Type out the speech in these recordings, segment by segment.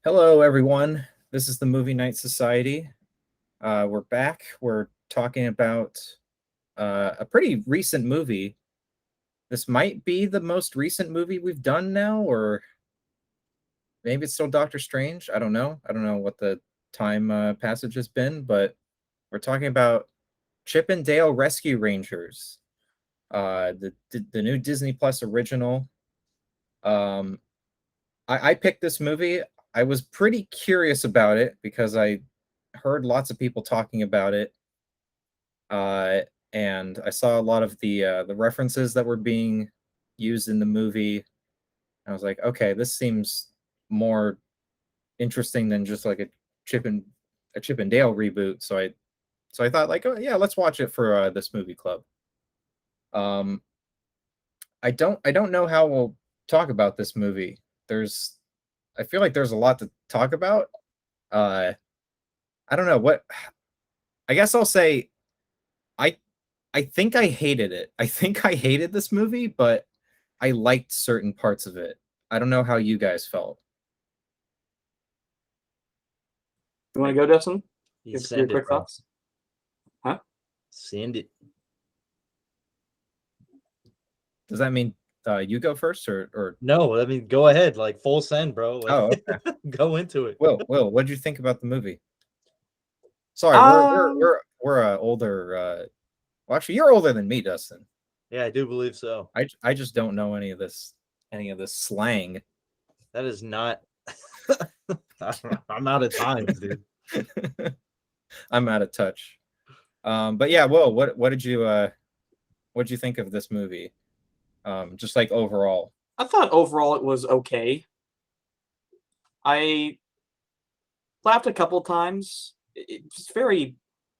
Hello, everyone. This is the Movie Night Society. We're back. We're talking about a pretty recent movie. This might be the most recent movie we've done now, or maybe it's still Doctor Strange. I don't know. I don't know what the time passage has been, but we're talking about Chip and Dale Rescue Rangers, the new Disney Plus original. Um, I picked this movie. I was pretty curious about it because I heard lots of people talking about it, uh, and I saw a lot of the references that were being used in the movie. I was like, okay, this seems more interesting than just like Chip and a Chip and Dale reboot. So I thought like, oh yeah, let's watch it for this movie club. Um, I don't know how we'll talk about this movie. I feel like there's a lot to talk about. Uh, I don't know what. I guess I'll say I I think I hated it. I think I hated this movie, but I liked certain parts of it. I don't know how you guys felt. You want to go, Dustin? You Give your send it, quick bro. thoughts. Huh? Send it. Does that mean you go first or No, I mean, go ahead. Like, full send, bro. Like, oh okay. go into it. Will, what did you think about the movie? Sorry, Um, we're older. Well, actually, you're older than me, Dustin. Yeah, I do believe so. I just don't know any of this slang. That is not. I'm out of times, dude. I'm out of touch. But yeah, Will, what did you think of this movie? Just like overall. I thought overall it was okay. I laughed a couple times. It's very,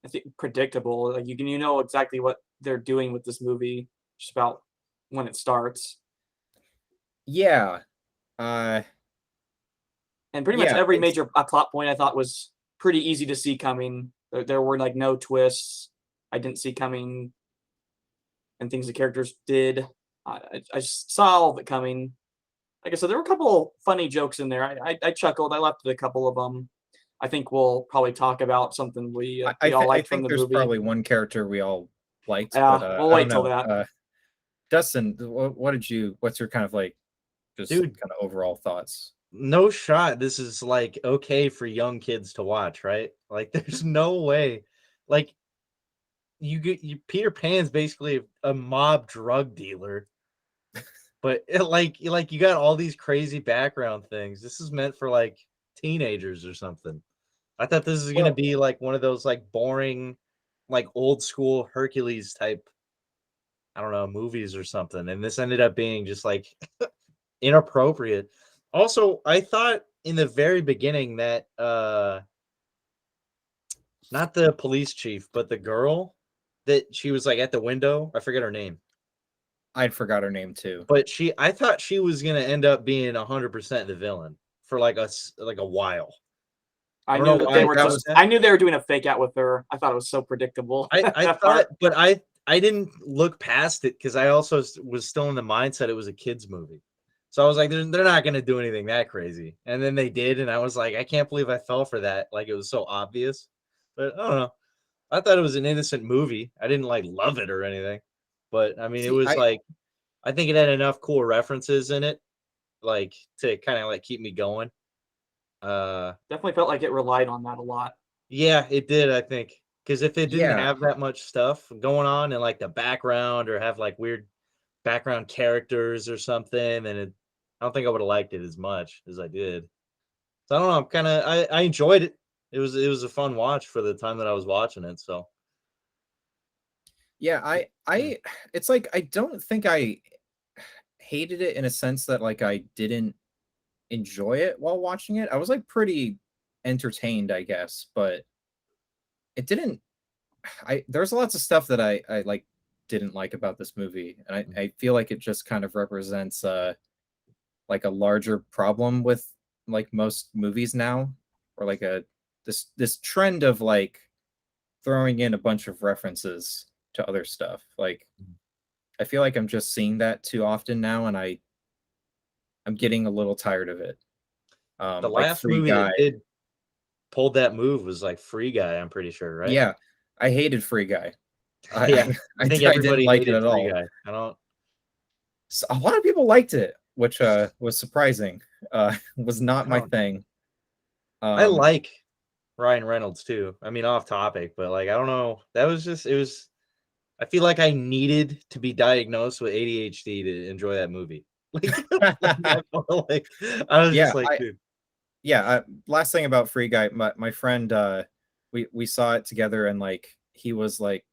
I think, predictable. Like you know exactly what they're doing with this movie just about when it starts, Yeah. Uh and pretty much yeah, every it's major plot point I thought was pretty easy to see coming. There were like no twists I didn't see coming, and things the characters did. I just saw all of it coming. Like I said, there were a couple funny jokes in there. I chuckled. I laughed at a couple of them. I think we'll probably talk about something we all I liked from think the there's movie. probably one character we all liked, but Yeah, we'll I don't wait till know. that. Dustin, what's your kind of like just Dude, kind of overall thoughts? no shot. This is like okay for young kids to watch, right? Like, there's no way. Like, Peter Pan's basically a mob drug dealer, but like you got all these crazy background things. This is meant for like teenagers or something. I thought this is gonna Well, be like one of those like boring, like old school Hercules type, I don't know, movies or something. And this ended up being just like inappropriate. Also, I thought in the very beginning that not the police chief, but the girl that she was like at the window, I forget her name. I forgot her name too. But I thought she was gonna end up being 100% the villain for like a while. I I don't knew know that why they I were That thought was just. that. I knew they were doing a fake out with her. I thought it was so predictable. I That thought, part. but I didn't look past it because I also was still in the mindset it was a kids movie. So I was like, they're not gonna do anything that crazy, and then they did, and I was like, I can't believe I fell for that. Like, it was so obvious, but I don't know. I thought it was an innocent movie. I didn't like love it or anything, but I mean, it see was I like I think it had enough cool references in it, like to kind of like keep me going. Definitely felt like it relied on that a lot. Yeah, it did, I think. Because if it didn't yeah, have that much stuff going on in like the background or have like weird background characters or something, then I don't think I would have liked it as much as I did. So I don't know. I enjoyed it. It was a fun watch for the time that I was watching it. So yeah, yeah. I it's like I don't think I hated it in a sense that like I didn't enjoy it while watching it. I was like pretty entertained, I guess, but it didn't I there's lots of stuff that I like didn't like about this movie, and I feel like it just kind of represents like a larger problem with like most movies now, or like a this trend of like throwing in a bunch of references to other stuff. Like I feel like I'm just seeing that too often now, and I'm getting a little tired of it. The like last Free movie Guy. that did pulled that move was like Free Guy, I'm pretty sure, right? Yeah, I hated Free Guy. I Yeah. I, I think I didn't everybody like it hated at Free all. Guy. I don't A lot of people liked it, which was surprising. Was not I my don't thing. I Um, like Ryan Reynolds too. I mean, off topic, but like I don't know. That was just it was I feel like I needed to be diagnosed with ADHD to enjoy that movie. Like, I was yeah, just like, dude. last thing about Free Guy, my friend, we saw it together, and like he was like,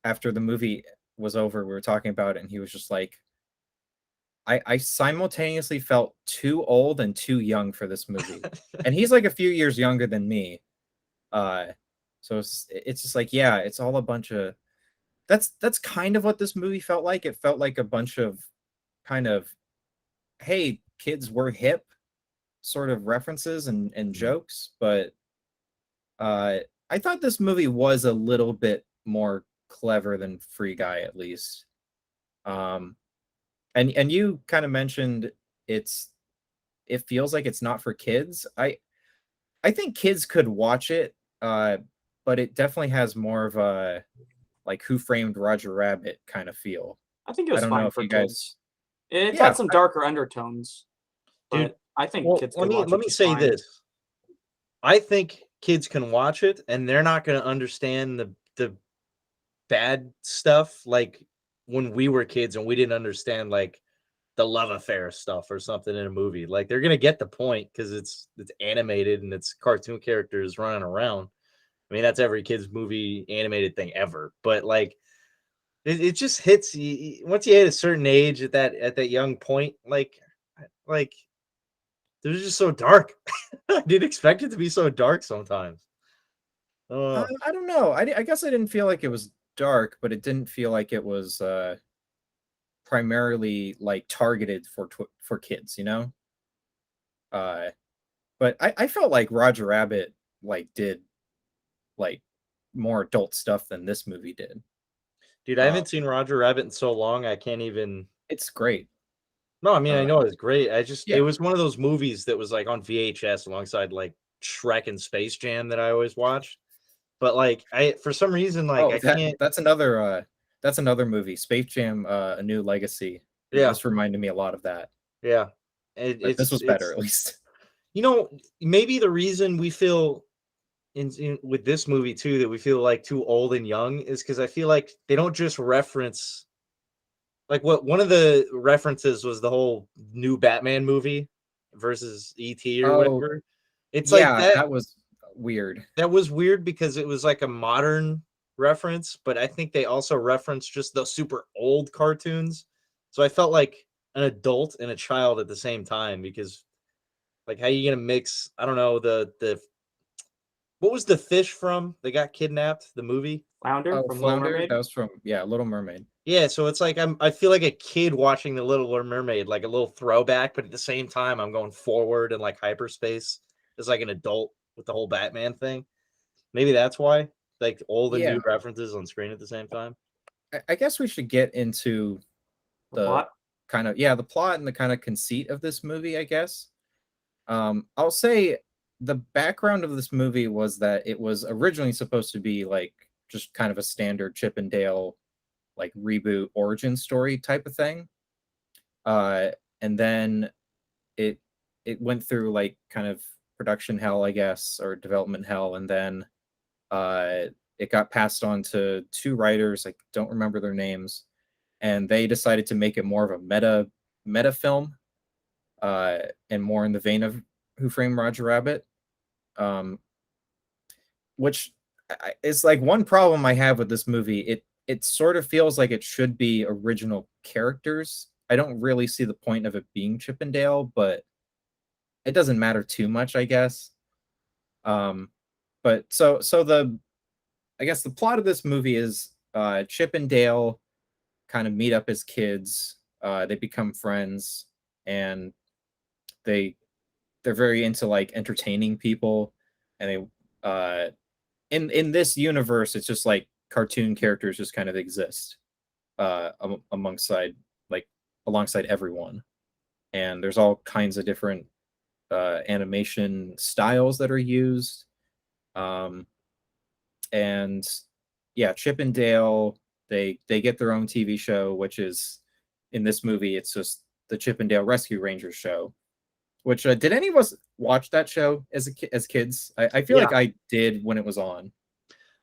after the movie was over, we were talking about it, and he was just like, I simultaneously felt too old and too young for this movie, and he's like a few years younger than me. Uh, so it's just like, yeah, it's all a bunch of that's kind of what this movie felt like. It felt like a bunch of kind of, hey, kids, were hip sort of references and jokes, but uh I thought this movie was a little bit more clever than Free Guy, at least. Um and you kind of mentioned it's it feels like it's not for kids. I think kids could watch it, but it definitely has more of a like Who Framed Roger Rabbit kind of feel. I think it I was don't know fine if for you guys. kids. It Yeah, had some darker undertones, Dude, but I think well, kids could watch let it me just say fine. this. I think kids can watch it and they're not going to understand the bad stuff like when we were kids and we didn't understand like the love affair stuff or something in a movie. Like they're going to get the point cuz it's animated and it's cartoon characters running around. I mean, that's every kid's movie animated thing ever. But like it just hits you once you hit a certain age at that young point like it was just so dark. I didn't expect it to be so dark sometimes. I don't know. I guess I didn't feel like it was dark, but it didn't feel like it was primarily like targeted for kids, you know. Uh, but I felt like Roger Rabbit like did like more adult stuff than this movie did. Dude, I Uh, haven't seen Roger Rabbit in so long. I can't even. it's great. No, I mean Uh, I know it's great. I just it yeah. was one of those movies that was like on VHS alongside like Shrek and Space Jam that I always watched. But like I for some reason like Oh, I can't. that's another movie, Space Jam: A New Legacy. Yeah, This reminded me a lot of that, yeah. but this was better It's at least. you know maybe the reason we feel in with this movie too that we feel like too old and young is because I feel like they don't just reference like what one of the references was the whole new Batman movie versus ET or Oh, whatever. It's like yeah, that was weird. that was weird because it was like a modern reference, but I think they also referenced just the super old cartoons. So I felt like an adult and a child at the same time because like how you gonna mix I don't know the what was the fish from? They got kidnapped, the movie? Flounder Oh, from Little Flounder, that Mermaid. was from, yeah, Little Mermaid. Yeah, so it's like I feel like a kid watching The Little Mermaid, like a little throwback, but at the same time, I'm going forward in like hyperspace as like an adult with the whole Batman thing. Maybe that's why, like old and Yeah, new references on screen at the same time. I guess we should get into The the plot. kind of, yeah, the plot and the kind of conceit of this movie, I guess. I'll say the background of this movie was that it was originally supposed to be like just kind of a standard Chip and Dale like reboot origin story type of thing. Uh, and then it it went through like kind of production hell, I guess, or development hell, and then uh, it got passed on to two writers. I don't remember their names, and they decided to make it more of a meta film, and more in the vein of Who Framed Roger Rabbit. Um, which is like one problem I have with this movie. It sort of feels like it should be original characters. I don't really see the point of it being Chip and Dale, but it doesn't matter too much, I guess. Um, but so the I guess the plot of this movie is Chip and Dale kind of meet up as kids. They become friends, and they they're very into like entertaining people, and they in this universe, it's just like cartoon characters just kind of exist amongst like alongside everyone, and there's all kinds of different animation styles that are used. And yeah, Chip and Dale, they get their own TV show, which is, in this movie, it's just the Chip and Dale Rescue Rangers show. Which did any of us watch that show as kids? I feel like I did when it was on.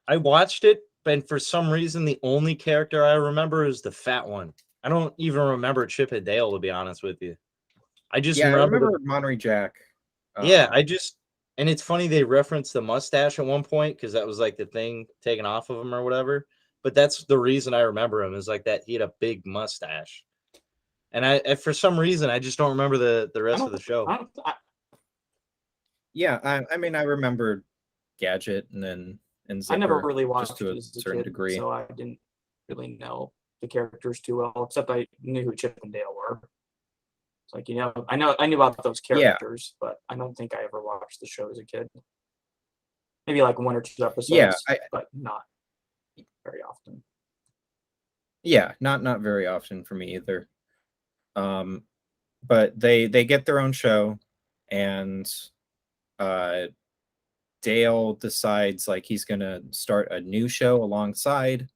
I watched it, and for some reason, the only character I remember is the fat one. I don't even remember Chip and Dale, to be honest with you. I just remember Monterey Jack. And it's funny they referenced the mustache at one point because that was like the thing taken off of him or whatever. But that's the reason I remember him, is like that he had a big mustache. And I for some reason I just don't remember the rest of the show. I mean, I remember Gadget and Zipper. I never really watched just to a certain degree, so I didn't really know the characters too well, except I knew who Chip and Dale were. It's like, I knew about those characters, but I don't think I ever watched the show as a kid. Maybe like 1 or 2 episodes, but not very often. Yeah, not very often for me either. But they get their own show, and Dale decides like he's gonna start a new show alongside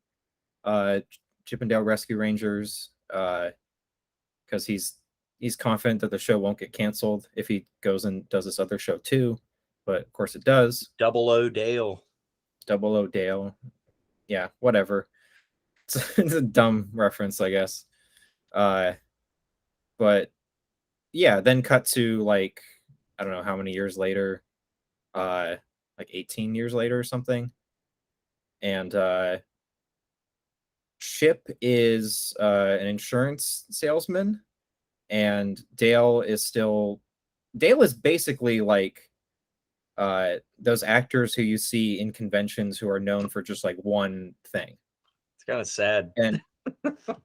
Chip and Dale Rescue Rangers, because he's confident that the show won't get canceled if he goes and does this other show too. But of course it does. Double O Dale. Yeah, whatever. It's a dumb reference, I guess. But yeah, then cut to like, I don't know how many years later, like 18 years later or something. And Chip is an insurance salesman, and Dale is basically like those actors who you see in conventions who are known for just like one thing. It's kind of sad. And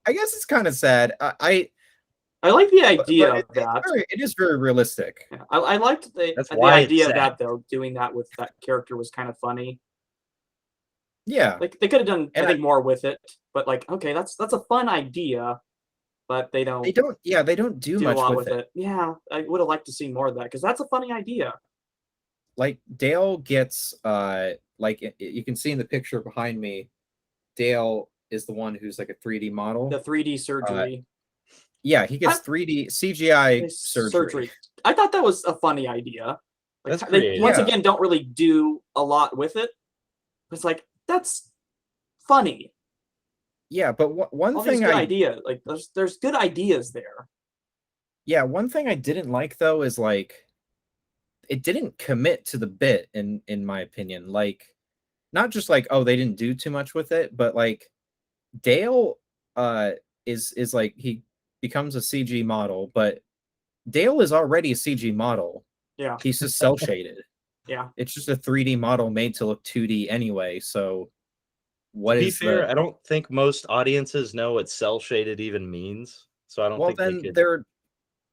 I guess it's kind of sad. I like the idea of that. It is very realistic. Yeah, I liked the idea of that, though. Doing that with that character was kind of funny. Yeah, like they could have done I think more with it, but like, okay, that's a fun idea, but they don't do much a lot with it. Yeah, I would have liked to see more of that because that's a funny idea. Like Dale gets like you can see in the picture behind me, Dale is the one who's like a 3D model. The 3D surgery. Yeah, he gets 3D CGI surgery. I thought that was a funny idea. Like, that's they once again don't really do a lot with it. It's like, that's funny. Yeah, but one thing idea, like there's good ideas there. Yeah, one thing I didn't like though is like it didn't commit to the bit in my opinion. Like, not just like, oh, they didn't do too much with it, but like Dale is like he becomes a CG model, but Dale is already a CG model. Yeah. He's just cell shaded. Yeah. It's just a 3D model made to look 2D anyway. So to be fair, I don't think most audiences know what cell shaded even means. So I don't think they're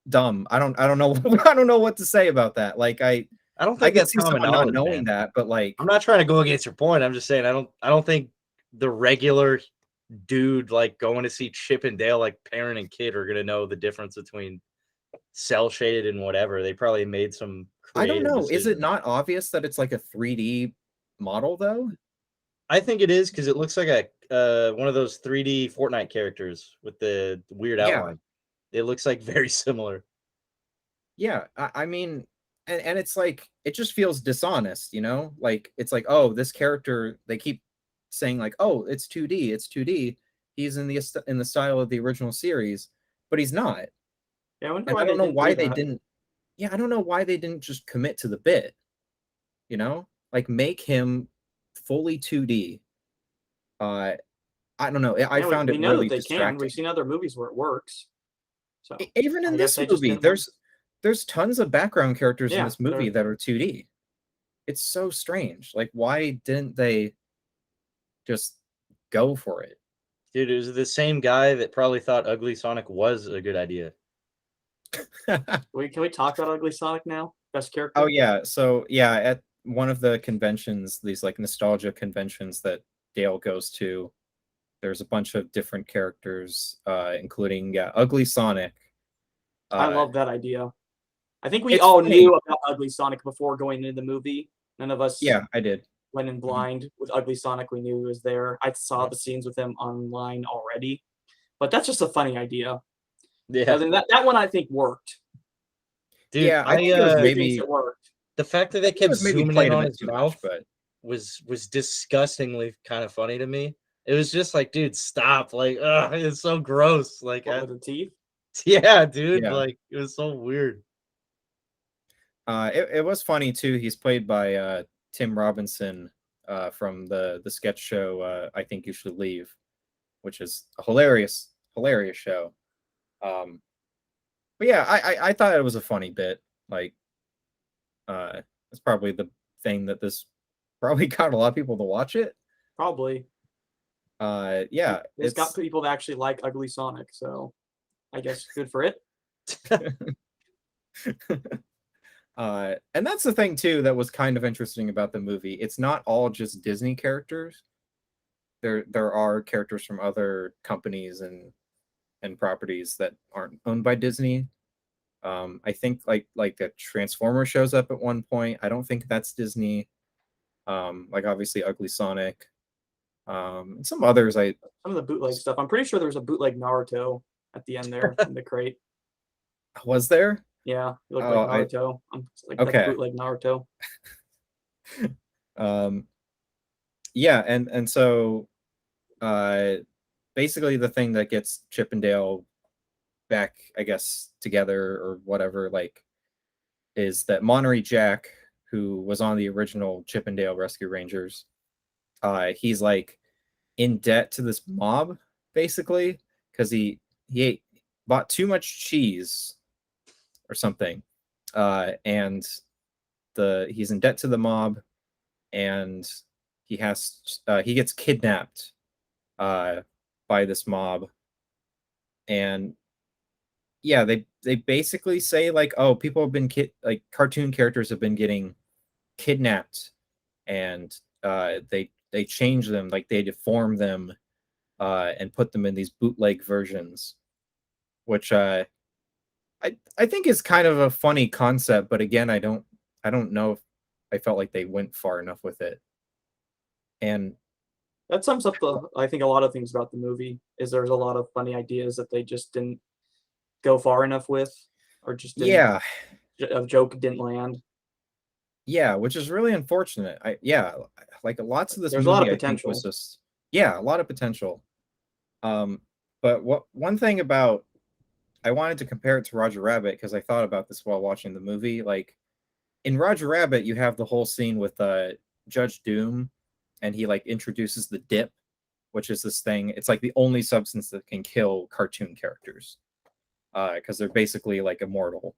dumb. I don't know I don't know what to say about that. Like I don't think that's common knowledge, not knowing that, but like I'm not trying to go against your point. I'm just saying I don't think the regular dude like going to see Chip and Dale, like parent and kid, are gonna know the difference between cell shaded and whatever. They probably made some I don't know. decisions. Is it not obvious that it's like a 3D model though? I think it is because it looks like a one of those 3D Fortnite characters with the weird outline. It looks like very similar. Yeah, I mean, and it's like it just feels dishonest, you know? Like it's like, oh, this character, they keep saying like, oh, it's 2D, it's 2D. He's in the style of the original series, but he's not. Yeah, I don't know why they didn't. Yeah, I don't know why they didn't just commit to the bit. You know, like make him fully 2D. I don't know. I found it really distracting. We've seen other movies where it works. So even in this movie, there's tons of background characters in this movie that are 2D. It's so strange. Like, why didn't they just go for it? Dude, it was the same guy that probably thought Ugly Sonic was a good idea. Can we talk about Ugly Sonic now? Best character? Oh yeah. So yeah, at one of the conventions, these like nostalgia conventions that Dale goes to, there's a bunch of different characters, including Ugly Sonic. I love that idea. I think we It's all funny. knew about Ugly Sonic before going into the movie. None of us Yeah, I did. went in blind with Ugly Sonic. We knew he was there. I saw the scenes with him online already, but that's just a funny idea. Yeah, And then that one I think worked. dude. Yeah, I think it was Two maybe things that worked. the fact that I they think it kept was maybe zooming played in a on bit his too mouth much, but was disgustingly kind of funny to me. It was just like, dude, stop! Like, it's so gross. Like, What, with the teeth? yeah, dude. Yeah. Like, it was so weird. it was funny too. He's played by Tim Robinson from the sketch show I Think You Should Leave, which is a hilarious show. But yeah, I thought it was a funny bit. Like, it's probably the thing that this probably got a lot of people to watch it. Probably. Yeah, It's got people that actually like Ugly Sonic, so I guess good for it. And that's the thing too that was kind of interesting about the movie. It's not all just Disney characters. There are characters from other companies and properties that aren't owned by Disney. I think like a Transformer shows up at one point. I don't think that's Disney. Like obviously Ugly Sonic. And some others Some of the bootleg stuff. I'm pretty sure there was a bootleg Naruto at the end there in the crate. was there? Yeah, it looked Oh, like Naruto. Like okay. that's bootleg Naruto. Yeah, and so basically the thing that gets Chip and Dale back, I guess, together or whatever, like, is that Monterey Jack, who was on the original Chip and Dale Rescue Rangers, he's like in debt to this mob, basically, because he bought too much cheese or something, and he's in debt to the mob, and he gets kidnapped by this mob, and yeah, they basically say like, oh, people have been like cartoon characters have been getting kidnapped, and they change them, like they deform them, and put them in these bootleg versions, which I think is kind of a funny concept, but again, I don't know if I felt like they went far enough with it. And That sums up I think a lot of things about the movie is there's a lot of funny ideas that they just didn't go far enough with, or just didn't, a joke didn't land. Yeah, which is really unfortunate. Like lots of this There's movie, a lot of I think potential. was just a lot of potential. But one thing about I wanted to compare it to Roger Rabbit because I thought about this while watching the movie. Like in Roger Rabbit, you have the whole scene with Judge Doom, and he like introduces the dip, which is this thing. It's like the only substance that can kill cartoon characters, because they're basically like immortal.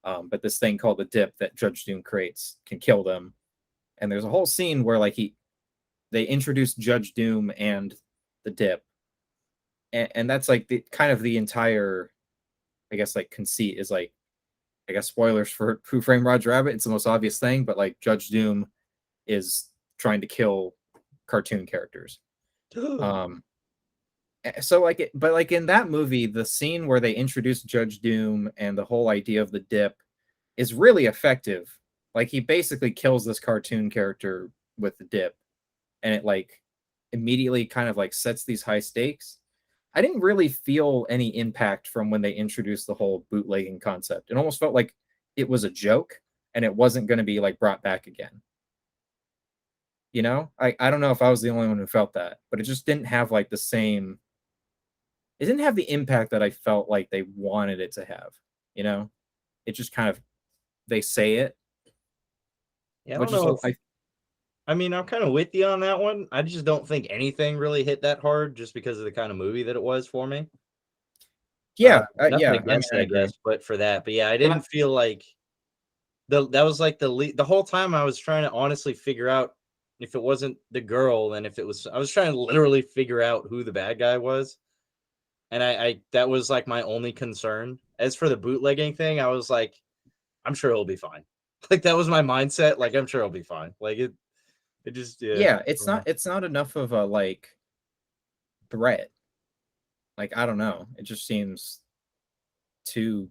But this thing called the dip that Judge Doom creates can kill them. And there's a whole scene where like they introduce Judge Doom and the dip, and that's like the kind of the entire, I guess, like conceit is like, I guess spoilers for Who Framed Roger Rabbit. It's the most obvious thing, but like Judge Doom is trying to kill cartoon characters. So like but like in that movie, the scene where they introduce Judge Doom and the whole idea of the dip is really effective. Like he basically kills this cartoon character with the dip, and it like immediately kind of like sets these high stakes. I didn't really feel any impact from when they introduced the whole bootlegging concept. It almost felt like it was a joke and it wasn't going to be like brought back again. You know, I don't know if I was the only one who felt that, but it just didn't have like the same. It didn't have the impact that I felt like they wanted it to have. You know, it just kind of they say it. Yeah, I don't know. I mean, I'm kind of with you on that one. I just don't think anything really hit that hard, just because of the kind of movie that it was for me. Yeah, nothing yeah, against I it, I agree. guess, but for that. But yeah, I didn't feel like that was like the whole time I was trying to honestly figure out if it wasn't the girl, then if it was, I was trying to literally figure out who the bad guy was. And I that was like my only concern. As for the bootlegging thing, I was like, I'm sure he'll be fine. Like that was my mindset. Like I'm sure he'll be fine. Like it just Yeah, it's not enough of a like threat. Like I don't know. It just seems too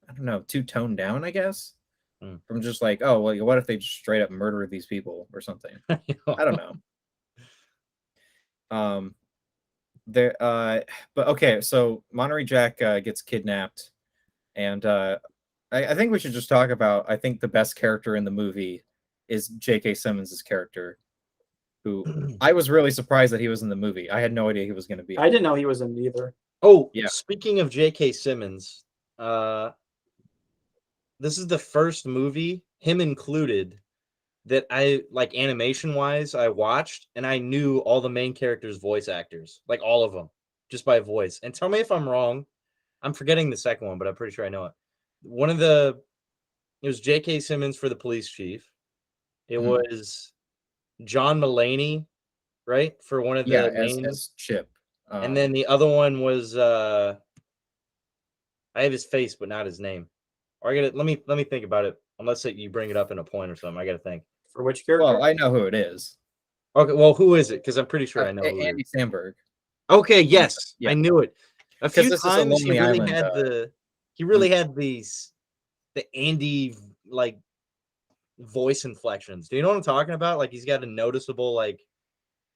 I don't know, too toned down, I guess. Mm. From just like, oh, well, what if they just straight up murder these people or something? I don't know. There, but okay, so Monterey Jack gets kidnapped, and I think we should just talk about. I think the best character in the movie is J.K. Simmons' character, who I was really surprised that he was in the movie. I had no idea he was going to be. I didn't know he was in it either. Oh, Yeah. Speaking of J.K. Simmons, this is the first movie, him included, that I like animation wise. I watched and I knew all the main characters' voice actors, like all of them, just by voice. And tell me if I'm wrong. I'm forgetting the second one, but I'm pretty sure I know it. It was J.K. Simmons for the police chief. It was John Mulaney, right, for one of the main. As Chip. And then the other one was I have his face, but not his name. Or let me think about it. Unless you bring it up in a point or something, I got to think. For which character? Well, I know who it is. Okay, well, who is it? Because I'm pretty sure I know who Andy Samberg. Okay, yes, Yeah. I knew it. A few this is a times he Lonely really Island, had the Andy like voice inflections. Do you know what I'm talking about? Like he's got a noticeable like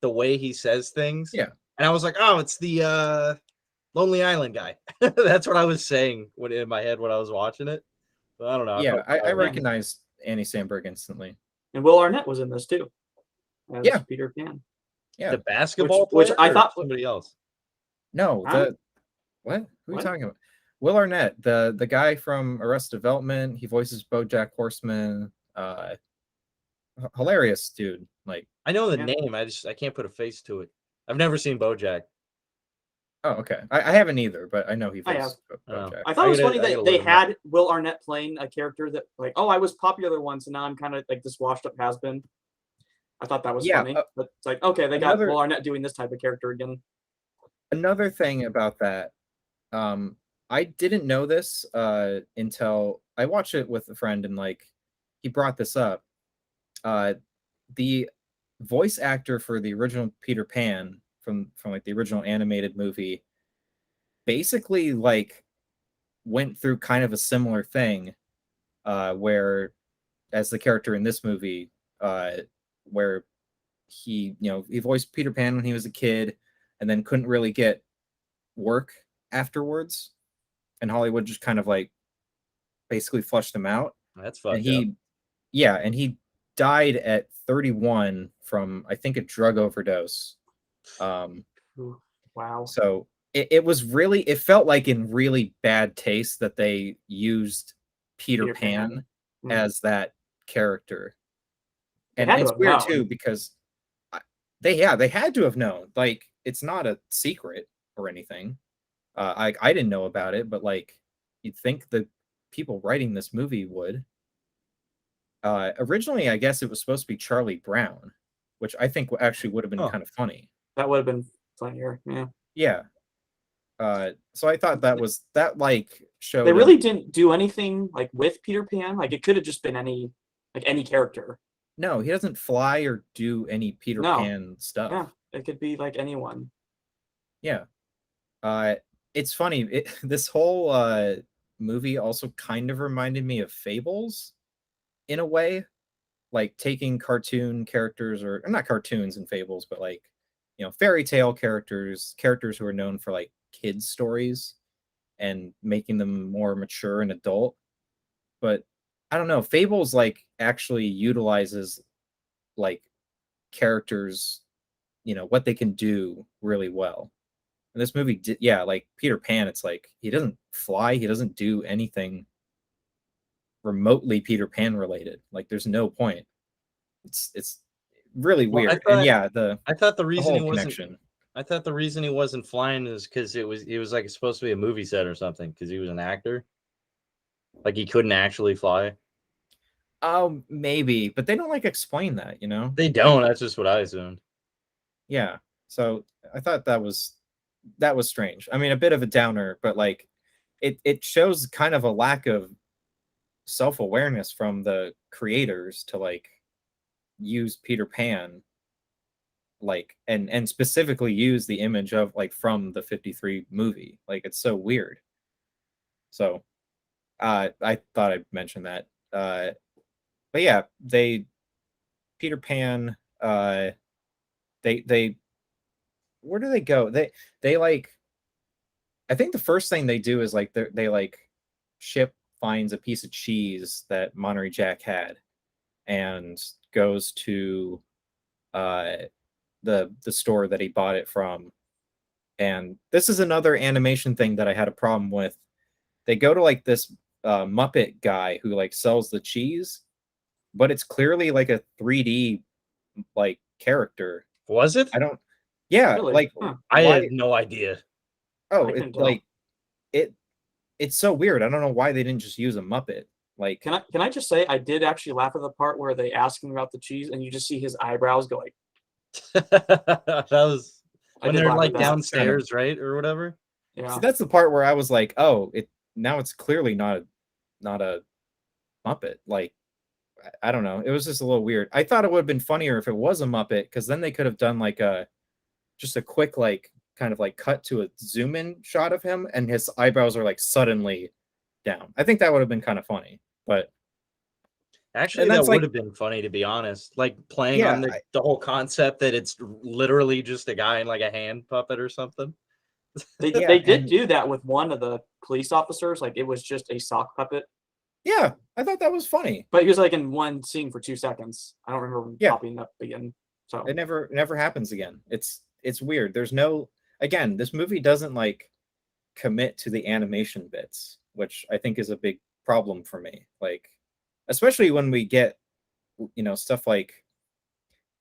the way he says things. Yeah. And I was like, oh, it's the Lonely Island guy. That's what I was saying in my head when I was watching it. But I don't know. Yeah, I recognized Andy Samberg instantly. And Will Arnett was in this too, as Peter Pan. Yeah, the basketball player, which I thought somebody else. No, what? Who are you talking about? Will Arnett, the guy from Arrested Development. He voices Bojack Horseman. Hilarious dude. Like I know the name. I can't put a face to it. I've never seen Bojack. Oh, okay. I haven't either, but I know he voiced Bojack. I thought it was funny that they had Will Arnett playing a character that, like, oh, I was popular once, and now I'm kind of like this washed up has been. I thought that was funny, but it's like, okay, they got Will Arnett doing this type of character again. Another thing about that, I didn't know this until I watched it with a friend, and like he brought this up. The voice actor for the original Peter Pan from like the original animated movie basically like went through kind of a similar thing where as the character in this movie where he voiced Peter Pan when he was a kid and then couldn't really get work afterwards, and Hollywood just kind of like basically flushed him out. That's fucked and he up. Yeah, and he died at 31 from I think a drug overdose. Wow. So it was really, it felt like in really bad taste that they used Peter Pan as that character. And it's weird too because they had to have known. Like it's not a secret or anything. I didn't know about it, but like you'd think the people writing this movie would. Originally, I guess it was supposed to be Charlie Brown, which I think actually would have been kind of funny. That would have been funnier, yeah. Yeah. So I thought that like showed. They really didn't do anything like with Peter Pan. Like it could have just been any character. No, he doesn't fly or do any Peter Pan stuff. Yeah, it could be like anyone. Yeah. It's funny. This whole movie also kind of reminded me of Fables in a way, like taking cartoon characters or not cartoons and Fables, but like, fairy tale characters who are known for like kids stories and making them more mature and adult. But I don't know, Fables like actually utilizes like characters, what they can do really well. And this movie did, like Peter Pan, it's like he doesn't fly, he doesn't do anything remotely Peter Pan related. Like there's no point. It's really weird. I thought the reason he wasn't flying is because it was like it's supposed to be a movie set or something because he was an actor. Like he couldn't actually fly. Oh, maybe, but they don't like explain that, They don't. That's just what I assumed. Yeah. So I thought that was strange. I mean, a bit of a downer, but like it shows kind of a lack of self-awareness from the creators to like use Peter Pan like and specifically use the image of like from the 53 movie. Like it's so weird. So I thought I'd mention that. But yeah, Peter Pan, they where do they go? They like, I think the first thing they do is like they like Chip finds a piece of cheese that Monterey Jack had and goes to uh the store that he bought it from. And this is another animation thing that I had a problem with. They go to like this Muppet guy who like sells the cheese, but it's clearly like a 3D like character. Was it? I don't. Yeah, Really? like Huh. I why? had no idea. Oh, I it's couldn't tell. like it. It's so weird. I don't know why they didn't just use a Muppet. Like, Can I just say I did actually laugh at the part where they ask him about the cheese and you just see his eyebrows go like. That was I when did they're laugh like at that. downstairs, right, or whatever. Yeah. see, that's the part where I was like, oh, it now it's clearly not a Muppet. Like, I don't know. It was just a little weird. I thought it would have been funnier if it was a Muppet, because then they could have done like a just a quick like kind of like cut to a zoom in shot of him and his eyebrows are like suddenly down. I think that would have been kind of funny. But Actually, and that that's would like, have been funny, to be honest. Like playing on yeah, the whole concept that it's literally just a guy in like a hand puppet or something. yeah, They did and do that with one of the police officers. Like it was just a sock puppet, yeah, I thought that was funny. but he was like in one scene for 2 seconds. I don't remember him Yeah. popping up again. So It never happens again. It's weird. There's no, again, this movie doesn't like commit to the animation bits, which I think is a big problem for me. Like, especially when we get, stuff like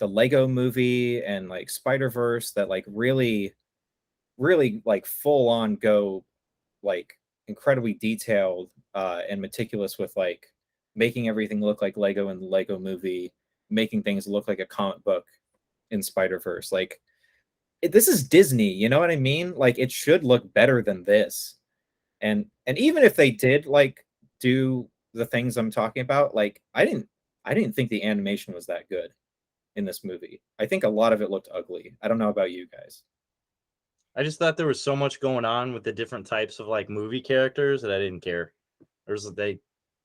the Lego movie and like Spider-Verse that like really like full on go like incredibly detailed and meticulous with like making everything look like Lego in the Lego movie, making things look like a comic book in Spider-Verse. Like, this is Disney, you know what I mean? Like, it should look better than this. And even if they did like do the things I'm talking about, like I didn't think the animation was that good in this movie. I think a lot of it looked ugly. I don't know about you guys. I just thought there was so much going on with the different types of like movie characters that I didn't care. There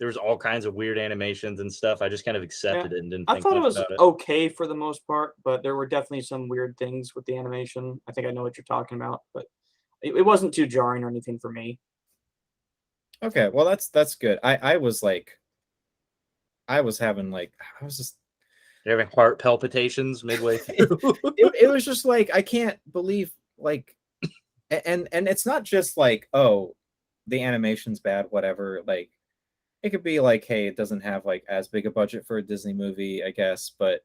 was all kinds of weird animations and stuff. I just kind of yeah, accepted it and didn't I think thought it much was about it. okay for the most part, but there were definitely some weird things with the animation. I think I know what you're talking about, but it wasn't too jarring or anything for me. Okay, well that's good. I was like I was having like I was just You're having heart palpitations midway it, through. it was just like I can't believe like and it's not just like, oh, the animation's bad, whatever. Like, it could be like, hey, it doesn't have like as big a budget for a Disney movie, I guess. But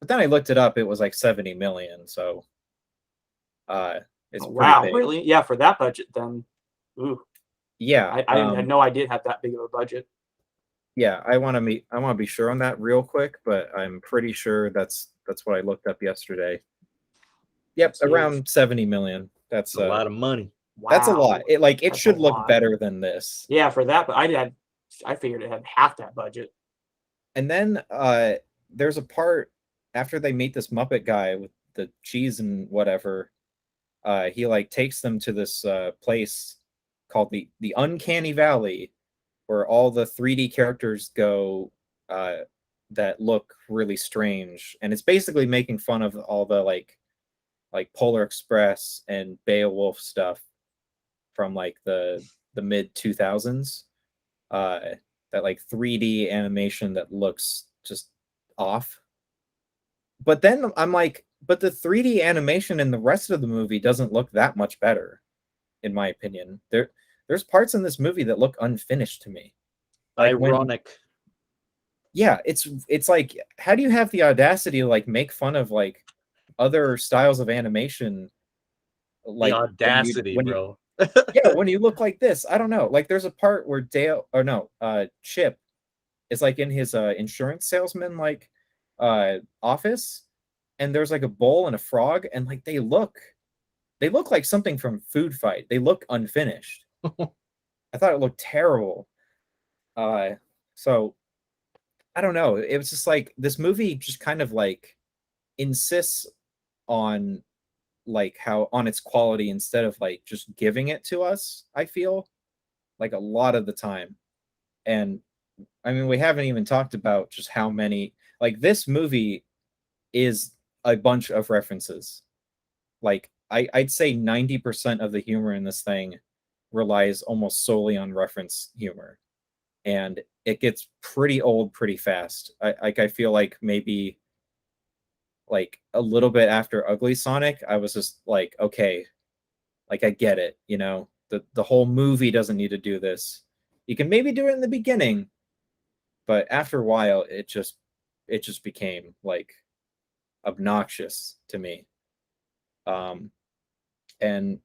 then I looked it up, it was like 70 million, so it's Oh, pretty wow, big. really? Yeah, for that budget, then. Ooh, Yeah, I had no idea it had that big of a budget. yeah. I want to be sure on that real quick, but I'm pretty sure that's what I looked up yesterday. Yep, That's huge. around 70 million. It's a lot of money. That's a lot. Wow, It like it that's a should look lot. better than this. Yeah, for that, but I figured it had half that budget. And then there's a part after they meet this Muppet guy with the cheese and whatever. He like takes them to this place called the Uncanny Valley, where all the 3D characters go that look really strange, and it's basically making fun of all the like Polar Express and Beowulf stuff from like the mid 2000s. That like 3D animation that looks just off. But then I'm like, but the 3D animation in the rest of the movie doesn't look that much better, in my opinion. There's parts in this movie that look unfinished to me. Like Ironic. yeah, it's like, how do you have the audacity to like make fun of like other styles of animation, The like audacity, bro. yeah, when you look like this? I don't know. Like, there's a part where Dale, or no, Chip is like in his insurance salesman like office, and there's like a bull and a frog, and like they look like something from Food Fight. They look unfinished. I thought it looked terrible. So I don't know. It was just like this movie just kind of like insists on like how on its quality instead of like just giving it to us, I feel. like a lot of the time. And I mean, we haven't even talked about just how many, like, this movie is a bunch of references. Like, I'd say 90% of the humor in this thing relies almost solely on reference humor. And it gets pretty old pretty fast. I feel like maybe like a little bit after Ugly Sonic, I was just like, okay, like I get it, you know. The whole movie doesn't need to do this. You can maybe do it in the beginning, but after a while it just became like obnoxious to me. Um and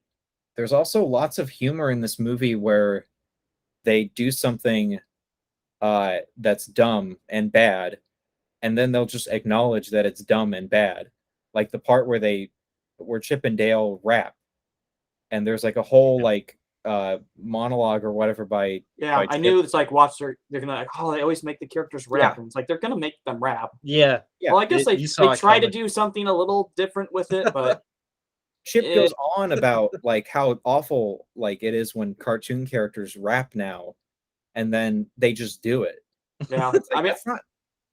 there's also lots of humor in this movie where they do something that's dumb and bad, and then they'll just acknowledge that it's dumb and bad. Like the part where Chip and Dale rap, and there's like a whole like monologue or whatever by Yeah, I Chip. knew it's like watch they're gonna like, oh, they always make the characters rap, Yeah. and it's like they're gonna make them rap. Yeah. Yeah. Well, I guess You saw they it try to coming. do something a little different with it, but Chip goes on about like how awful like it is when cartoon characters rap now, and then they just do it. yeah, It's like I mean, that's not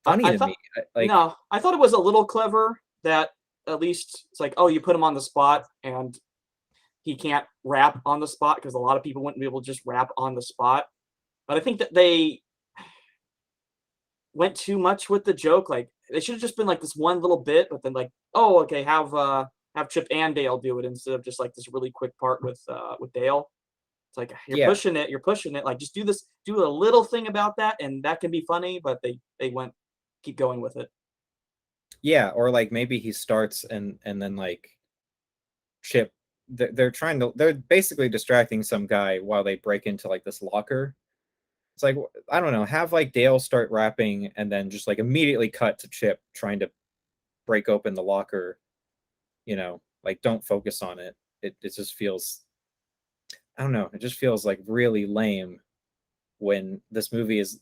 funny I to thought me. Like no, I thought it was a little clever that at least it's like, oh, you put him on the spot and he can't rap on the spot because a lot of people wouldn't be able to just rap on the spot. But I think that they went too much with the joke. Like they should have just been like this one little bit, but then like, oh, okay, have Chip and Dale do it instead of just like this really quick part with Dale. It's like Yeah. you're pushing it. Like just do a little thing about that, and that can be funny. But they went keep going with it. yeah, or like maybe he starts and then like Chip they're basically distracting some guy while they break into like this locker. It's like I don't know, have like Dale start rapping and then just like immediately cut to Chip trying to break open the locker, you know, like don't focus on it. It just feels I don't know, it just feels like really lame when this movie is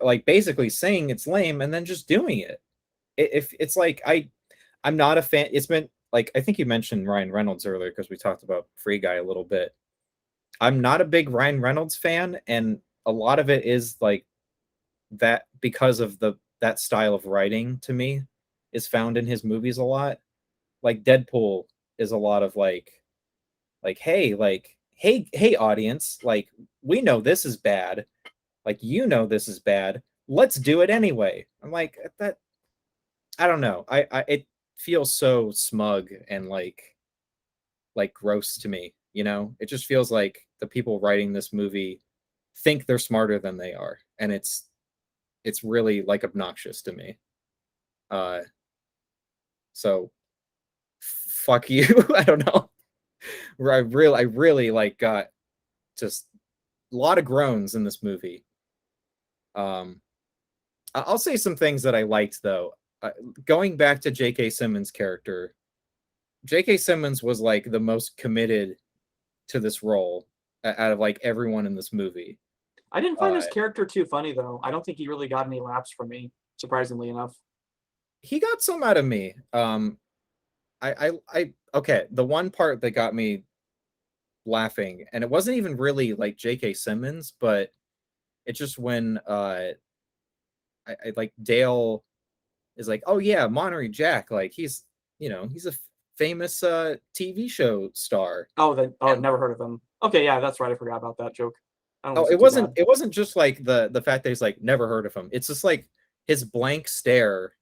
like basically saying it's lame and then just doing it. If it's like I'm not a fan. It's been like I think you mentioned Ryan Reynolds earlier because we talked about Free Guy a little bit. I'm not a big Ryan Reynolds fan, and a lot of it is like that because of that style of writing to me is found in his movies a lot. Like Deadpool is a lot of hey audience, like we know this is bad, like you know this is bad. Let's do it anyway. I'm like that. I don't know. I it feels so smug and like gross to me, you know? It just feels like the people writing this movie think they're smarter than they are, and it's really like obnoxious to me. Uh so fuck you. I don't know. I really like got just a lot of groans in this movie. Um I'll say some things that I liked though. Going back to J.K. Simmons' character, J.K. Simmons was like the most committed to this role out of like everyone in this movie. I didn't find Uh, his character too funny though. I don't think he really got any laughs from me, surprisingly enough. he got some out of me. Okay. The one part that got me laughing, and it wasn't even really like J.K. Simmons, but it's just when I like Dale is like, oh yeah, Monterey Jack, like he's a famous TV show star. I've never heard of him. Okay, yeah, that's right. I forgot about that joke. I don't Oh, think it's too bad. it wasn't just like the fact that he's like never heard of him. It's just like his blank stare,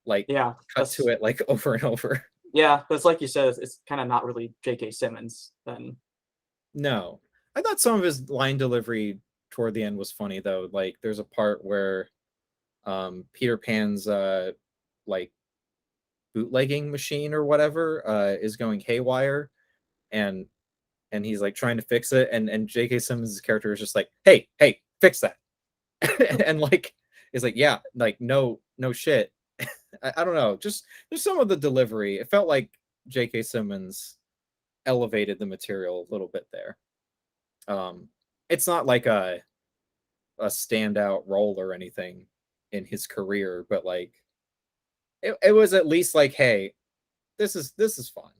like Yeah, cut to it like over and over. yeah, but it's like you said, it's kind of not really J.K. Simmons. Then No, I thought some of his line delivery toward the end was funny though. Like there's a part where Peter Pan's like bootlegging machine or whatever is going haywire, and he's like trying to fix it, and J.K. Simmons' character is just like, hey, fix that. And like is like, yeah, like no shit. I don't know, just some of the delivery. It felt like J.K. Simmons elevated the material a little bit there. It's not like a standout role or anything in his career, but like it was at least like, hey, this is fun.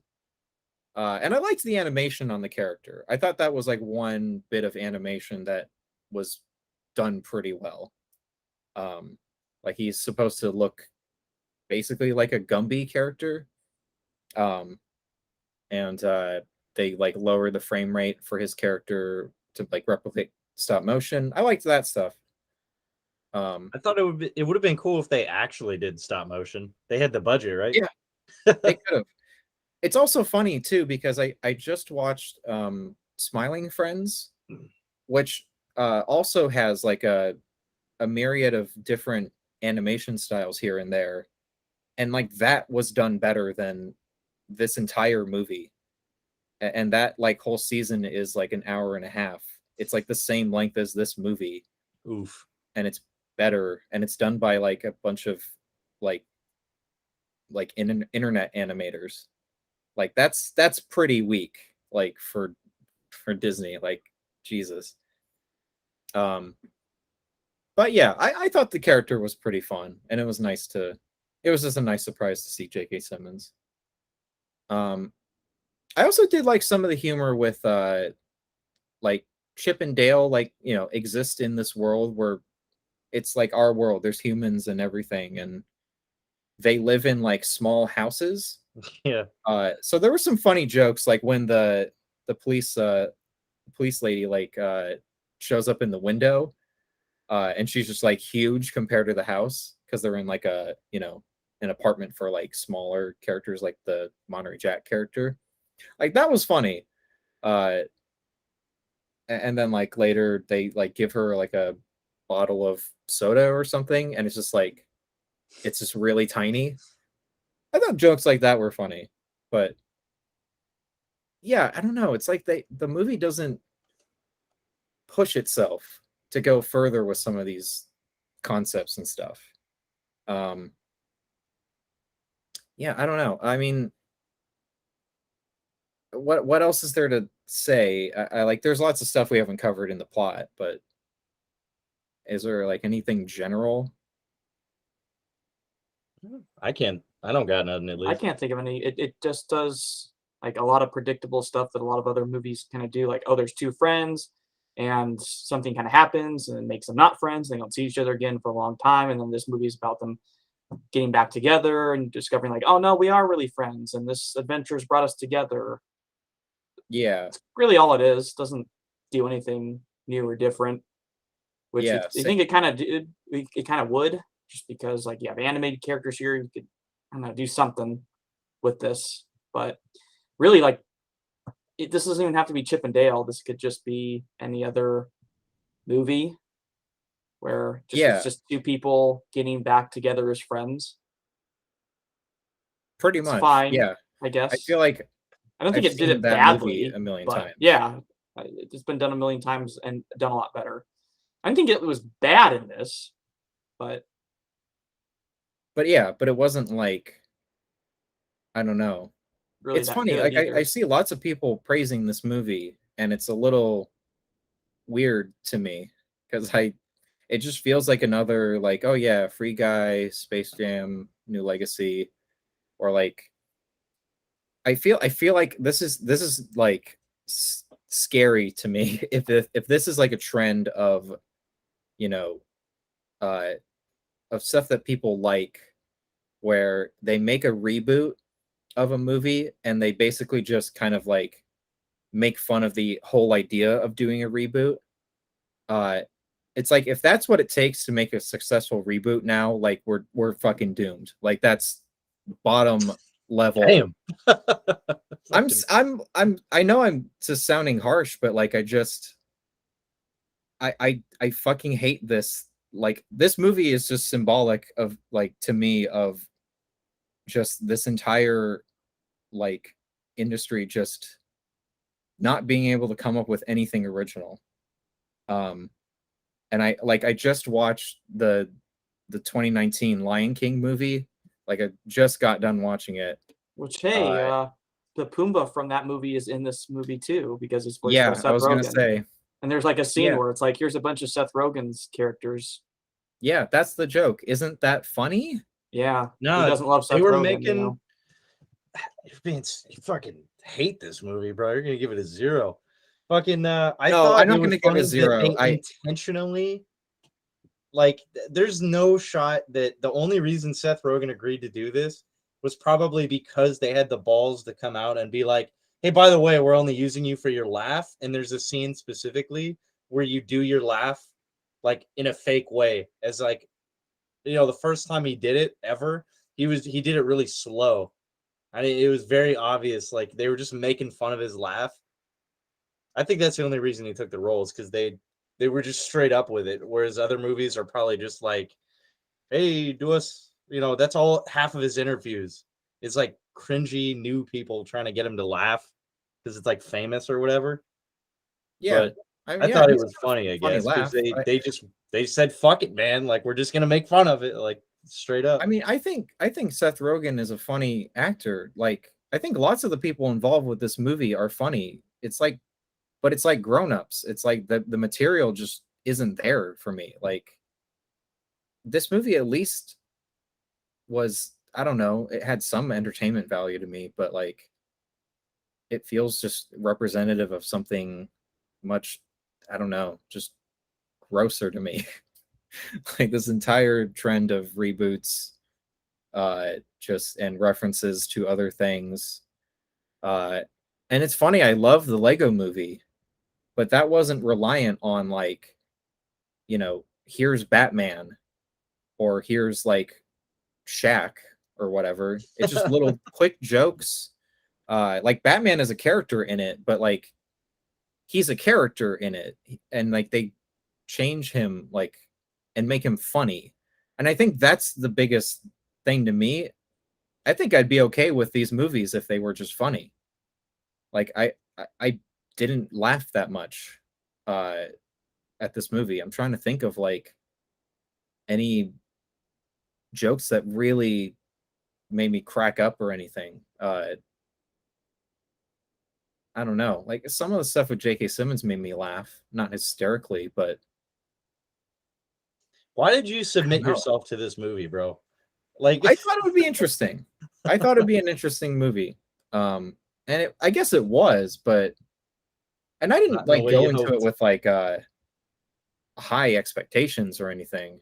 And I liked the animation on the character. I thought that was like one bit of animation that was done pretty well. Like he's supposed to look basically like a Gumby character. And they like lower the frame rate for his character to like replicate stop motion. I liked that stuff. I thought it would have been cool if they actually did stop motion. They had the budget, right? Yeah. They could have. It's also funny too because I just watched Smiling Friends, which also has like a myriad of different animation styles here and there, and like that was done better than this entire movie. And that like whole season is like an hour and a half. It's like the same length as this movie. Oof. And it's better, and it's done by like a bunch of like internet animators. Like that's pretty weak, like for Disney, like Jesus. But yeah, I thought the character was pretty fun, and it was just a nice surprise to see J.K. Simmons. I also did like some of the humor with like Chip and Dale, like, you know, exist in this world where it's like our world. There's humans and everything, and they live in like small houses. Yeah. So there were some funny jokes, like when the police lady like shows up in the window, and she's just like huge compared to the house because they're in like a, you know, an apartment for like smaller characters, like the Monterey Jack character. Like that was funny. And then like later they like give her like a bottle of soda or something, and it's just really tiny. I thought jokes like that were funny, but yeah, I don't know. It's like the movie doesn't push itself to go further with some of these concepts and stuff. Yeah, I don't know. I mean, what else is there to say? I like there's lots of stuff we haven't covered in the plot, but is there like anything general? I don't got nothing at I least. can't think of any. It just does like a lot of predictable stuff that a lot of other movies kind of do. Like, oh, there's two friends, and something kind of happens and it makes them not friends. They don't see each other again for a long time, and then this movie is about them getting back together and discovering like, oh no, we are really friends, and this adventure's brought us together. Yeah. It's really all it is. Doesn't do anything new or different. Which Yeah, I think it kind of did. It kind of would, just because like you have animated characters here, you could I don't know, do something with this. But really, like this doesn't even have to be Chip and Dale. This could just be any other movie where Yeah. it's just two people getting back together as friends. Pretty It's much. fine, Yeah. I guess. I feel like I don't think I've it did seen it that movie badly a million but times. yeah, it's been done a million times and done a lot better. I don't think it was bad in this, but yeah, but it wasn't like, I don't know. really It's that funny. good Like I either. see lots of people praising this movie, and it's a little weird to me because it just feels like another like, oh yeah, Free Guy, Space Jam, New Legacy, or like I feel like this is like scary to me if this is like a trend of, you know, uh of stuff that people like, where they make a reboot of a movie and they basically just kind of like make fun of the whole idea of doing a reboot. uh it's like if that's what it takes to make a successful reboot now, like we're fucking doomed. Like that's bottom level. Damn. I know I'm just sounding harsh, but like I fucking hate this. Like this movie is just symbolic of, like, to me, of just this entire like industry just not being able to come up with anything original. And I just watched the 2019 Lion King movie. Like I just got done watching it. Which hey, the Pumbaa from that movie is in this movie too because it's voiced by Yeah, I Seth was gonna Rogen. say, And there's like a scene yeah, where it's like, here's a bunch of Seth Rogen's characters. yeah, that's the joke. Isn't that funny? Yeah, who No, doesn't love they Seth were Rogen? making You know? Vince, fucking hate this movie, bro. You're gonna give it a 0. Fucking I No, thought I'm it not was gonna give funny a that 0. they intentionally, like, there's no shot that the only reason Seth Rogen agreed to do this was probably because they had the balls to come out and be like, hey, by the way, we're only using you for your laugh. And there's a scene specifically where you do your laugh like in a fake way, as like, the first time he did it ever, he did it really slow. I mean, it was very obvious, like they were just making fun of his laugh. I think that's the only reason he took the roles, because they were just straight up with it. Whereas other movies are probably just like, hey, do us, that's all half of his interviews. It's like cringy new people trying to get him to laugh because it's like famous or whatever. Yeah. But I mean, I yeah, thought it he's was got funny, I a funny guess, because laugh. they said, fuck it, man. Like, we're just gonna make fun of it, like straight up. I mean, I think Seth Rogen is a funny actor. Like, I think lots of the people involved with this movie are funny. It's like, but it's like grown-ups. It's like the material just isn't there for me. Like, this movie at least was, I don't know, it had some entertainment value to me, but like it feels just representative of something much, I don't know, just grosser to me. Like this entire trend of reboots, just and references to other things. Uh, and it's funny, I love the Lego movie, but that wasn't reliant on like, here's Batman or here's like Shaq or whatever. It's just little quick jokes. Like Batman is a character in it, but like he's a character in it, and like they change him like and make him funny. And I think that's the biggest thing to me. I think I'd be okay with these movies if they were just funny. Like I didn't laugh that much uh at this movie. I'm trying to think of like any jokes that really made me crack up or anything. I don't know. Like some of the stuff with J.K. Simmons made me laugh, not hysterically, but Why did you I don't submit know. yourself to this movie, bro? Like, I thought it would be interesting. I thought it'd be an interesting movie. And I guess it was, but and I not didn't in the like way go you into it hoped. with like high expectations or anything.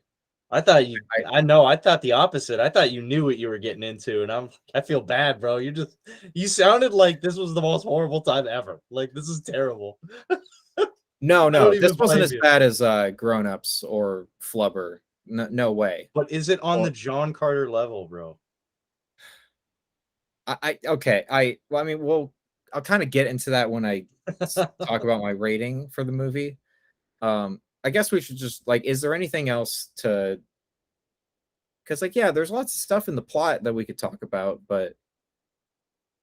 I thought you. I I know. I thought the opposite. I thought you knew what you were getting into, and I feel bad, bro. You sounded like this was the most horrible time ever. Like, this is terrible. no, I don't no, this even wasn't blame as you. bad as Grown Ups or Flubber. No, no way. But is it on Or the John Carter level, bro? I okay. Well, I mean, I'll kind of get into that when I talk about my rating for the movie. I guess we should just like, is there anything else to? Because like, yeah, there's lots of stuff in the plot that we could talk about, but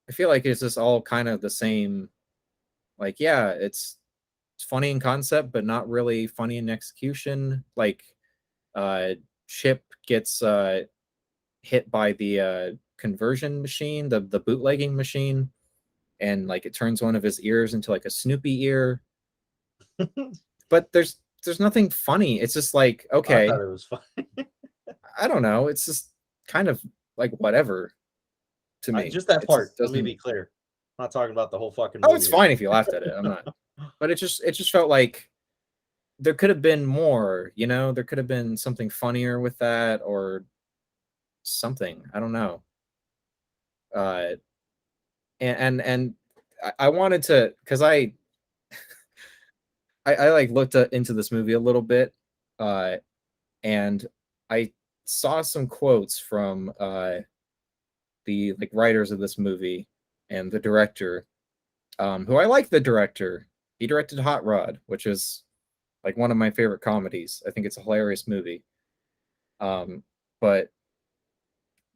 I feel like it's just all kind of the same. Like, yeah, it's funny in concept, but not really funny in execution. Like, uh, Chip gets hit by the conversion machine, the bootlegging machine, and like it turns one of his ears into like a Snoopy ear. But there's nothing funny. It's just like, I thought okay, it was fun. I don't know. It's just kind of like whatever to me. Just that It part. just Let me doesn't. be clear. I'm not talking about the whole fucking Oh, it's movie here. fine if you laughed at it. I'm not. But it just felt like there could have been more. There could have been something funnier with that or something. I don't know. Uh, and I wanted to, because I like looked into this movie a little bit, uh, and I saw some quotes from the like writers of this movie and the director, who I like the director. He directed Hot Rod, which is like one of my favorite comedies. I think it's a hilarious movie. But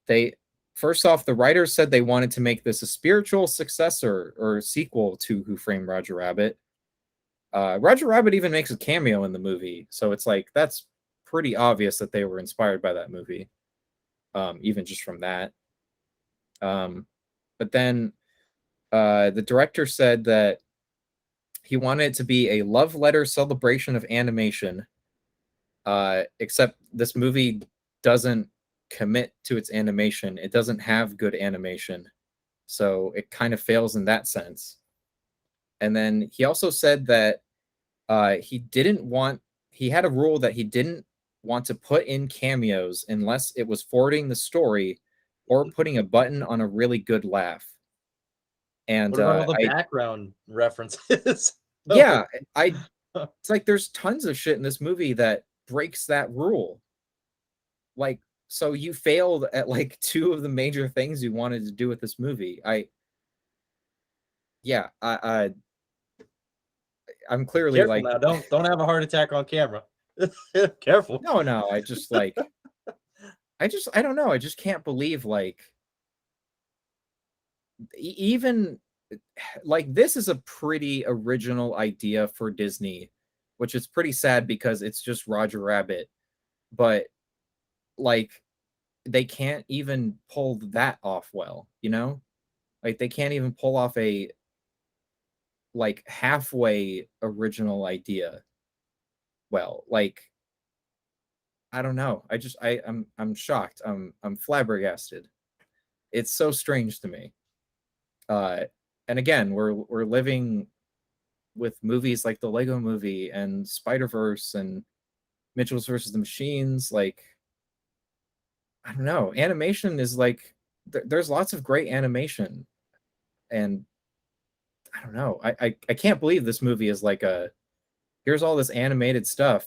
they first off, the writers said they wanted to make this a spiritual successor or sequel to Who Framed Roger Rabbit. Roger Rabbit even makes a cameo in the movie, so it's like that's pretty obvious that they were inspired by that movie, even just from that. But then the director said that he wanted it to be a love letter celebration of animation, except this movie doesn't commit to its animation. It doesn't have good animation. so it kind of fails in that sense. And then he also said that he had a rule that he didn't want to put in cameos unless it was forwarding the story or putting a button on a really good laugh. And What about all the background references? yeah, it's like there's tons of shit in this movie that breaks that rule. Like, so you failed at like two of the major things you wanted to do with this movie. I'm clearly Careful like, now. Don't have a heart attack on camera. Careful. no, I just like, I don't know. I just can't believe like, even like this is a pretty original idea for Disney, which is pretty sad because it's just Roger Rabbit. But like, they can't even pull that off well, you know? Like they can't even pull off a like halfway original idea well. Like I don't know. I'm shocked. I'm flabbergasted. It's so strange to me. And again, we're living with movies like the Lego Movie and Spider-Verse and Mitchell's versus the Machines. Like I don't know. Animation is like there's lots of great animation, and I don't know. I can't believe this movie is like a here's all this animated stuff,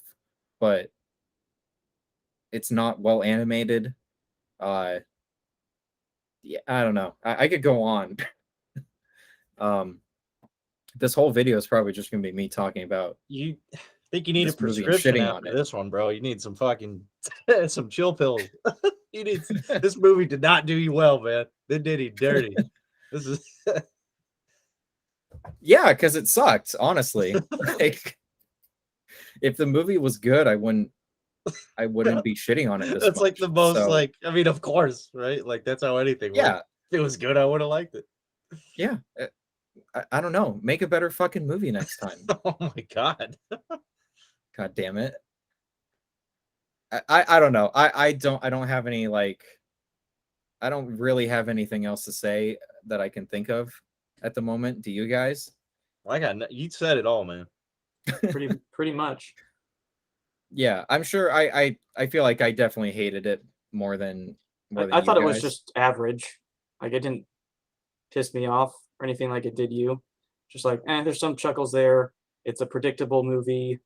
but it's not well animated. Yeah, I don't know. I could go on. This whole video is probably just gonna be me talking about You think you need a this movie and prescription shitting on after it. this one, bro. You need some fucking some chill pills. You need this movie did not do you well, man. They did you dirty. This is Yeah, because it sucked, honestly. Like, if the movie was good, I wouldn't be shitting on it this that's like the much. most So, like I mean, of course, right? Like that's how anything yeah, works. If it was good, I would have liked it. yeah. I don't know. Make a better fucking movie next time. Oh my god. God damn it. I don't know. I don't have any like I don't really have anything else to say that I can think of at the moment. Do you guys? I got you said it all, man. Pretty much. Yeah, I'm sure I feel like I definitely hated it more than I you thought it was guys. just average. Like it didn't piss me off or anything like it did you. Just like, there's some chuckles there. It's a predictable movie.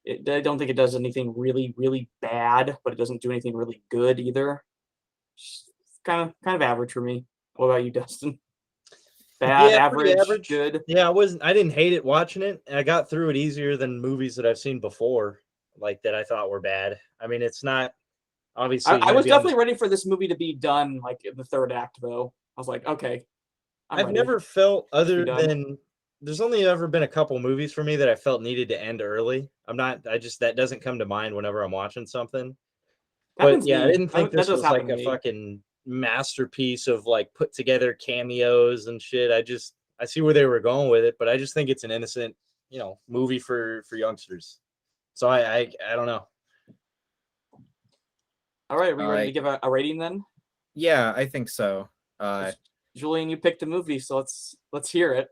I don't think it does anything really, really bad, but it doesn't do anything really good either. Just kind of average for me. What about you, Dustin? Bad, Yeah, pretty average, good. Yeah, I didn't hate it watching it. I got through it easier than movies that I've seen before, like that I thought were bad. I mean, it's not obviously. I was definitely ready for this movie to be done, like in the third act, though. I was like, okay, I've ready. never felt Let's be other done. than there's only ever been a couple movies for me that I felt needed to end early. That doesn't come to mind whenever I'm watching something. But Happens to yeah, I me. didn't think That this does was happen like to a me. fucking masterpiece of like put together cameos and shit. I see where they were going with it, but I just think it's an innocent, movie for youngsters. So I don't know. All right, are we ready to give a rating then? Yeah, I think so. Julian, you picked a movie, so let's hear it.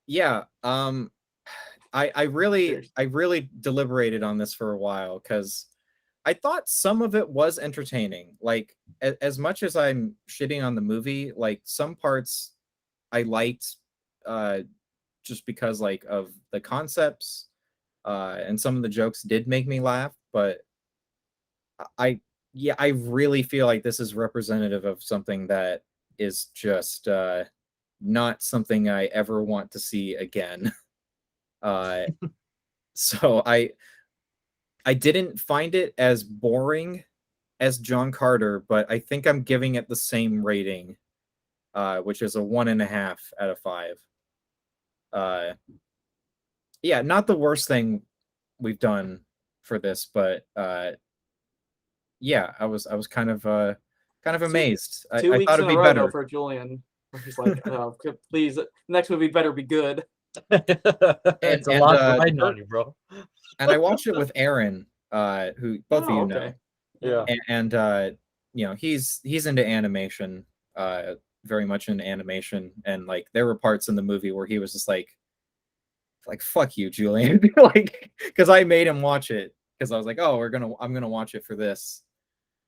Yeah, I really deliberated on this for a while because I thought some of it was entertaining. Like as much as I'm shitting on the movie, like some parts I liked just because like of the concepts and some of the jokes did make me laugh, but I really feel like this is representative of something that is just not something I ever want to see again. So I didn't find it as boring as John Carter, but I think I'm giving it the same rating, which is a 1.5 out of 5. Yeah, not the worst thing we've done for this, but yeah, I was kind of amazed. I Two weeks thought in it'd a be row though better. for Julian. He's like, oh, please, next movie better be good. It's a lot riding on you, bro. And I watched it with Aaron, who both of you know. Yeah. And he's into animation. very much into animation, and like there were parts in the movie where he was just like fuck you, Julian, like because I made him watch it because I was like, oh, I'm gonna watch it for this.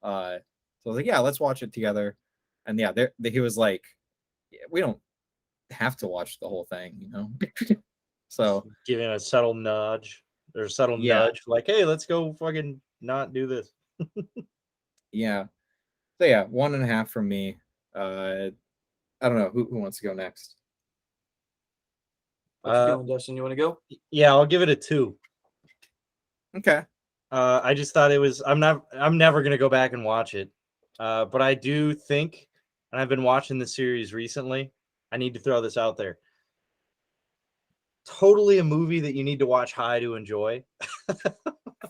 So I was like, yeah, let's watch it together. And yeah, he was like, yeah, we don't have to watch the whole thing, you know. So Giving a subtle nudge or a subtle Yeah. nudge, like, hey, let's go fucking not do this. yeah, so yeah, 1.5 from me. I don't know who wants to go next. What you doing, Dustin? You want to go? Yeah, I'll give it a 2. Okay. I just thought it was. I'm never gonna go back and watch it, but I do think, and I've been watching the series recently. I need to throw this out there. Totally a movie that you need to watch high to enjoy.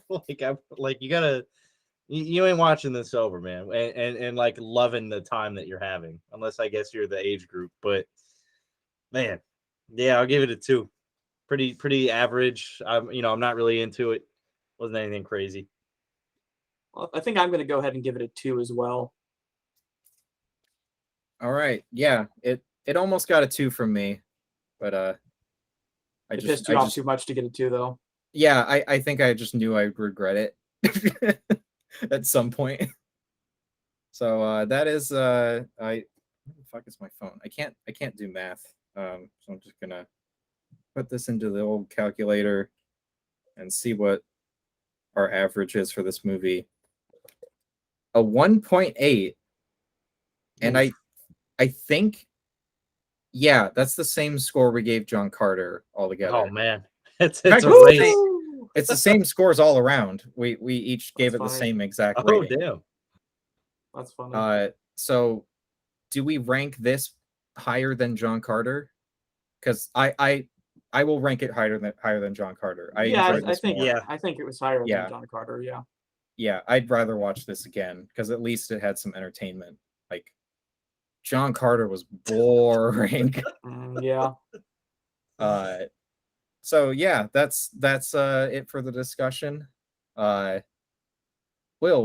Like you gotta. You ain't watching this sober, man, and like loving the time that you're having, unless I guess you're the age group. But man, yeah, I'll give it a 2. Pretty average. I'm not really into it. Wasn't anything crazy. Well, I think I'm going to go ahead and give it a 2 as well. All right. Yeah, it almost got a 2 from me, but It pissed you off too much to get a 2, though. Yeah, I think I just knew I'd regret it at some point. So that is where the fuck is my phone? I can't do math. So I'm just gonna put this into the old calculator and see what our average is for this movie. A 1.8. And I think, yeah, that's the same score we gave John Carter altogether. Oh man, it's Fact, a race. It's the same scores all around. We each gave That's it the funny. same exact Oh rating. damn. That's funny. So do we rank this higher than John Carter? Because I will rank it higher than John Carter. I enjoyed this more. Yeah. I think it was higher Yeah. than John Carter. Yeah. Yeah, I'd rather watch this again because at least it had some entertainment. Like John Carter was boring. Yeah. So yeah, that's it for the discussion. Will,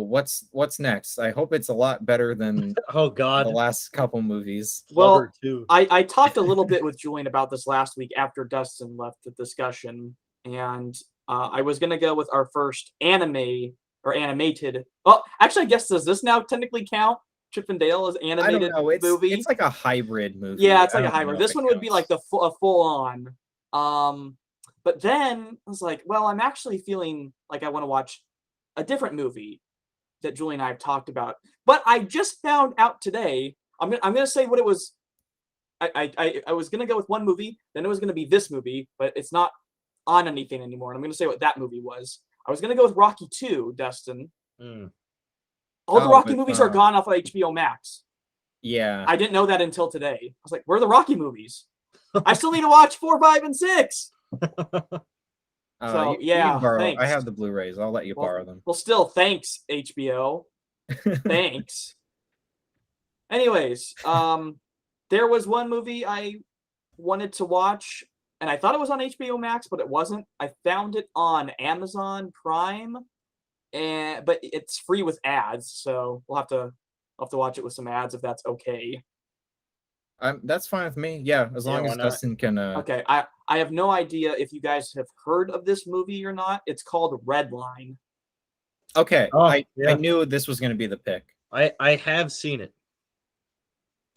what's next? I hope it's a lot better than Oh god. the last couple movies. Well, Flubber too. I talked a little bit with Julian about this last week after Dustin left the discussion, and I was gonna go with our first anime or animated. Well, actually, I guess does this now technically count? Chip and Dale as animated I don't know. movie. It's like a hybrid movie. Yeah, it's like I a don't hybrid. know This if one it would be like counts. a full on. But then I was like, well, I'm actually feeling like I want to watch a different movie that Julie and I have talked about. But I just found out today. I'm gonna say what it was. I was gonna go with one movie, then it was gonna be this movie, but it's not on anything anymore. And I'm gonna say what that movie was. I was gonna go with Rocky 2, Dustin. All the Rocky movies are gone off of HBO Max. Yeah. I didn't know that until today. I was like, where are the Rocky movies? I still need to watch 4, 5, and 6. So, you yeah, can borrow. thanks. I have the Blu-rays. I'll let you borrow them. Well, still, thanks, HBO. Thanks. Anyways, there was one movie I wanted to watch, and I thought it was on HBO Max, but it wasn't. I found it on Amazon Prime, but it's free with ads, so I'll have to watch it with some ads if that's okay. That's fine with me. Yeah, as long as Dustin can. Okay, I have no idea if you guys have heard of this movie or not. It's called Redline. Okay, Oh, I yeah. knew this was going to be the pick. I have seen it.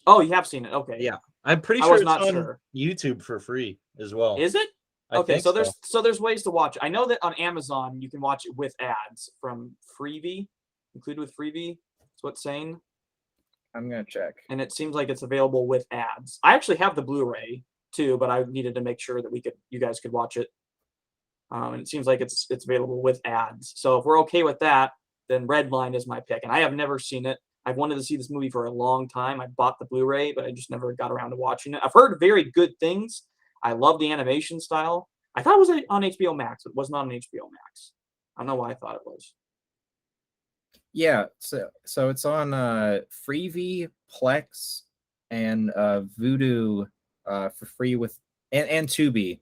Oh, you have seen it. Okay. Yeah. I'm pretty I sure was it's not on sure. YouTube for free as well. Is it? I Okay, think so there's ways to watch it. I know that on Amazon you can watch it with ads from Freevee, included with Freevee. That's what it's saying. I'm gonna check. And it seems like it's available with ads. I actually have the Blu-ray too, but I needed to make sure that you guys could watch it. And it seems like it's available with ads. So if we're okay with that, then Redline is my pick. And I have never seen it. I've wanted to see this movie for a long time. I bought the Blu-ray, but I just never got around to watching it. I've heard very good things. I love the animation style. I thought it was on HBO Max. It was not on HBO Max. I don't know why I thought it was. Yeah, so it's on Freevee, Plex, and Vudu for free with and Tubi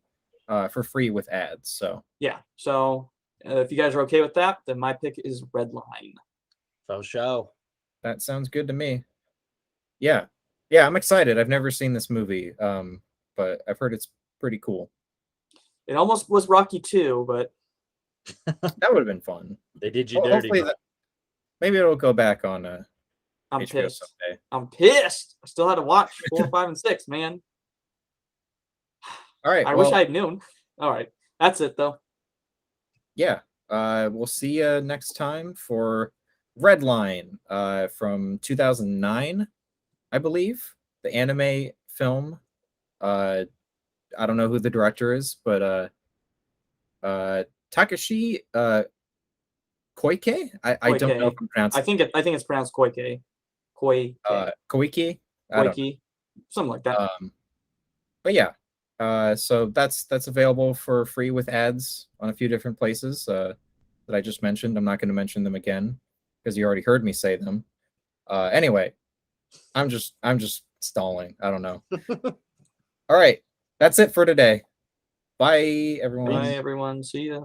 for free with ads. So yeah. So if you guys are okay with that, then my pick is Redline. For sure. That sounds good to me. Yeah. Yeah, I'm excited. I've never seen this movie, but I've heard it's pretty cool. It almost was Rocky 2, but That would have been fun. They did you Well, dirty. hopefully, maybe it'll go back on I'm HBO pissed. someday. I'm pissed. I still had to watch 4, 5, and 6, man. All right. I well, wish I had known. All right. That's it, though. Yeah. We'll see you next time for Redline from 2009, I believe. The anime film. I don't know who the director is, but Takeshi Koike. I don't know if Koike. I'm pronouncing. I think it's pronounced Koike. Koike. Koike. I don't Koike. Something like that. But yeah, so that's available for free with ads on a few different places that I just mentioned. I'm not going to mention them again because you already heard me say them. Anyway, I'm just stalling. I don't know. All right, that's it for today. Bye, everyone. Bye, everyone. See ya.